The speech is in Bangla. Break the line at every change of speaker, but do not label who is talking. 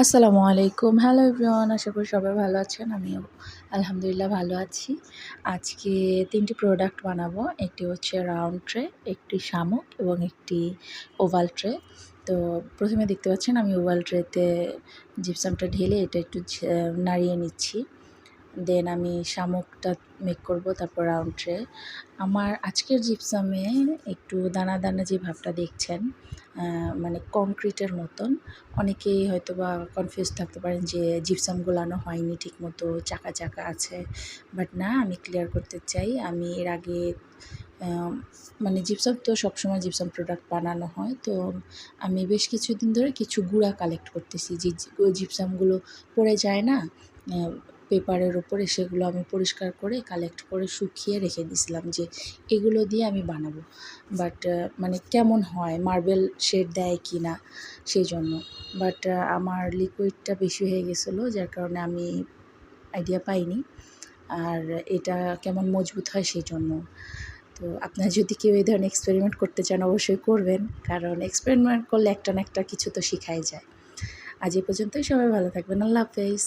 আসসালামু আলাইকুম। হ্যালো এভরিওয়ান, আশা করি সবাই ভালো আছেন। আমিও আলহামদুলিল্লাহ ভালো আছি। আজকে ৩ টি প্রোডাক্ট বানাবো। একটি হচ্ছে রাউন্ড ট্রে, একটি শামুক এবং একটি ওভাল ট্রে। তো প্রথমে দেখতে পাচ্ছেন আমি ওভাল ট্রেতে জিপসামটা ঢেলে এটা একটু নাড়িয়ে নিচ্ছি। দেন আমি শামুকটা মেক করব, তারপর রাউন্ড ট্রে। আমার আজকের জিপসামে একটু দানা দানা যে ভাবটা দেখছেন, মানে কংক্রিটের মতন। অনেকেই হয়তোবা কনফিউজ থাকতে পারেন যে জিপসাম গোলানো হয়নি ঠিকমতো, চাকা চাকা আছে। বাট না, আমি ক্লিয়ার করতে চাই, আমি এর আগে মানে জিপসাম তো সবসময় জিপসাম প্রোডাক্ট বানানো হয়। তো আমি বেশ কিছুদিন ধরে কিছু গুঁড়া কালেক্ট করতেছি, যে জিপসামগুলো পড়ে যায় না পেপারের ওপরে, সেগুলো আমি পরিষ্কার করে কালেক্ট করে শুকিয়ে রেখে দিয়েছিলাম যে এগুলো দিয়ে আমি বানাবো। বাট মানে কেমন হয়, মার্বেল শেড দেয় কি না সেই জন্য। বাট আমার লিকুইডটা বেশি হয়ে গেছিলো, যার কারণে আমি আইডিয়া পাইনি। আর এটা কেমন মজবুত হয় সেই জন্য। তো আপনারা যদি কেউ এই ধরনের এক্সপেরিমেন্ট করতে চান অবশ্যই করবেন, কারণ এক্সপেরিমেন্ট করলে একটা না একটা কিছু তো শিখাই যায়। আজ এই পর্যন্তই, সবাই ভালো থাকবেন। আল্লাহ হাফেজ।